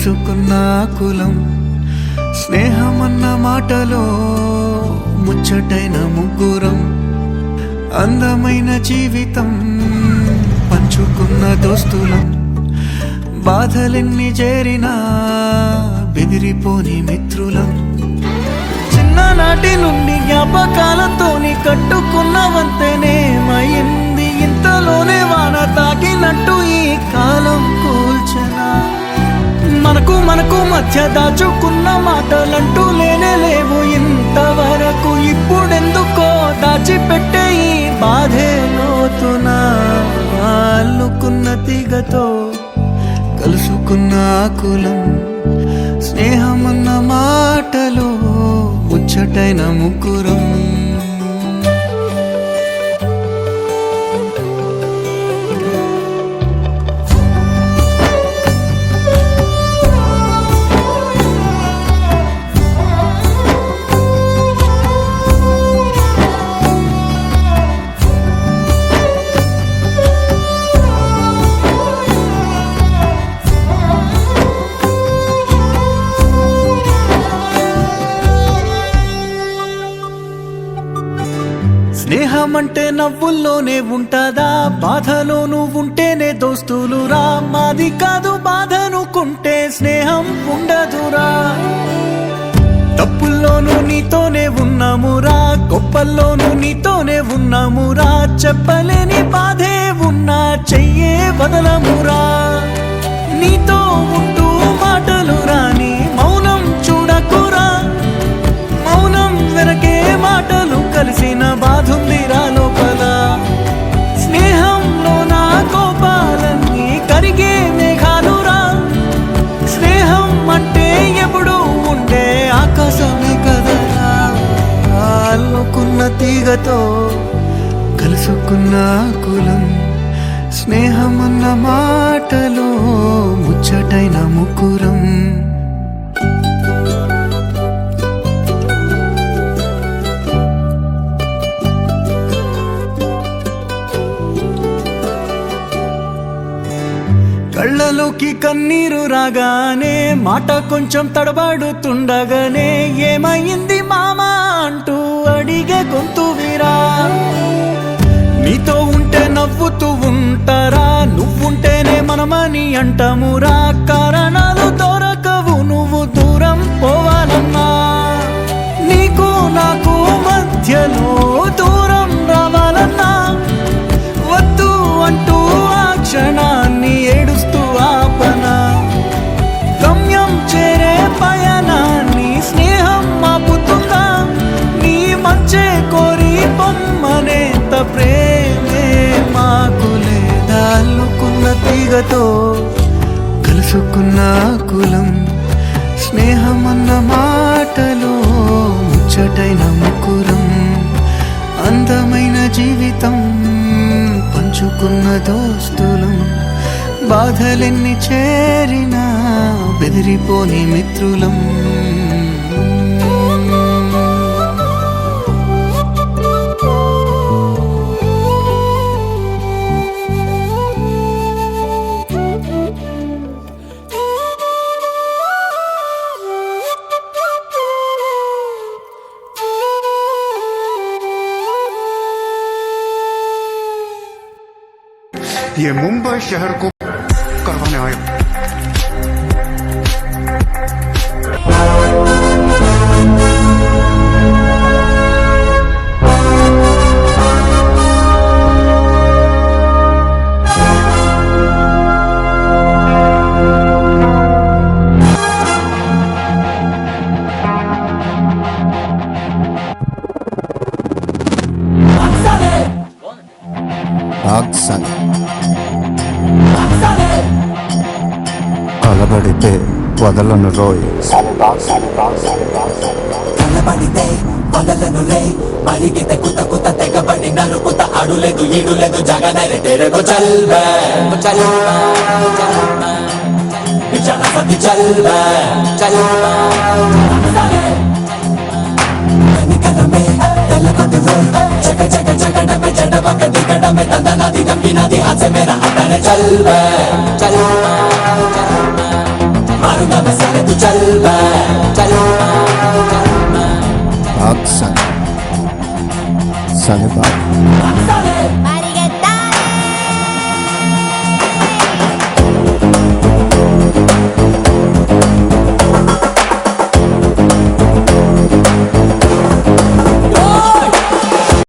కలుసుకున్న కులం స్నేహమన్న మాటలో ముచ్చటైన ముగ్గురం అందమైన జీవితం పంచుకున్న దోస్తులం బాధలెన్ని చేరినా బెదిరిపోని మిత్రులం చిన్ననాటి నుండి జ్ఞాపకాలతోని కట్టుకున్న వంతెనేమైంది ఇంతలోనే వాన తాకినట్టు ఈ కాలం కూల్చనా మనకు మధ్య దాచుకున్న మాటలంటూ లేనే లేవు ఇంతవరకు ఇప్పుడెందుకో దాచిపెట్టే ఈ బాధే లోతున అల్లుకున్న తీగతో కలుసుకున్న కులం స్నేహమన్న మాటలో ముచ్చటైన ముగ్గురం స్నేహమంటే నవ్వుల్లోనే ఉంటదా బాధలో నువ్వుంటేనే దోస్తులురా మాది కాదు బాధనుకుంటే స్నేహం ఉండదురా తప్పుల్లోనూ నీతోనే ఉన్నామురా గొప్పల్లోనూ నీతోనే ఉన్నామురా చెప్పలేని బాధే ఉన్నా చెయ్యే వదలమురా నీతో ఉంటూ మాటలు రాని మౌనం చూడకురా మౌనం వెనకే మాటలు కలిసిన బాధుందిరా లోపల స్నేహంలో నా కోపాలన్నీ కరిగే మేఘాలురా స్నేహం అంటే ఎప్పుడు ఉండే ఆకాశమే కదరా అల్లుకున్న తీగతో కలుసుకున్న కులం స్నేహమన్న మాటలో ముచ్చటైన ముగ్గురం కళ్ళలోకి కన్నీరు రాగానే మాట కొంచెం తడబడుతుండగానే ఏమైంది మామా అంటూ అడిగే గొంతు వీరా నీతో ఉంటే నవ్వుతూ ఉంటారా నువ్వుంటేనే మనమని అంటామురా కారణాలు దొరకవు నువ్వు దూరం పోవాలన్నా నీకు నాకు మధ్యలో దూరం రావాలన్నా వద్దు అంటూ ఆ క్షణాన్ని ఏడుస్తూ ఆపనా గమ్యం చేరే పయనాన్ని స్నేహం ఆపుతుందా నీ మంచే కోరి పొమ్మనేంత ప్రేమే మాకు లేదా అల్లుకున్న తీగతో కలుసుకున్న కులం స్నేహమన్న మాటలో ముచ్చటైన ముగ్గురం అందమైన జీవితం పంచుకున్న దోస్తులం బాధలెన్ని చేరినా బెదిరిపోని మిత్రులం ये मुंबई शहर को करवाने आए కలబడితే వదలను రోయ్ కలబడితే వదలను రే మరిగితే కుత కుత తెగబడి నరుకుత అడులేదు ఈడులేదు జగనరే తెరగో చల్బే జనపతి చల్బే కనికరమే తెల్లకొద్దు జగ జగ జగడమే జడబక దిగడమే తందనది నమ్మినది ఆసే మేర అతనే చల్బే మారుగానే సరే తు చల్ బే చల్ బాత్ సంగ్ సంగ్ బాత్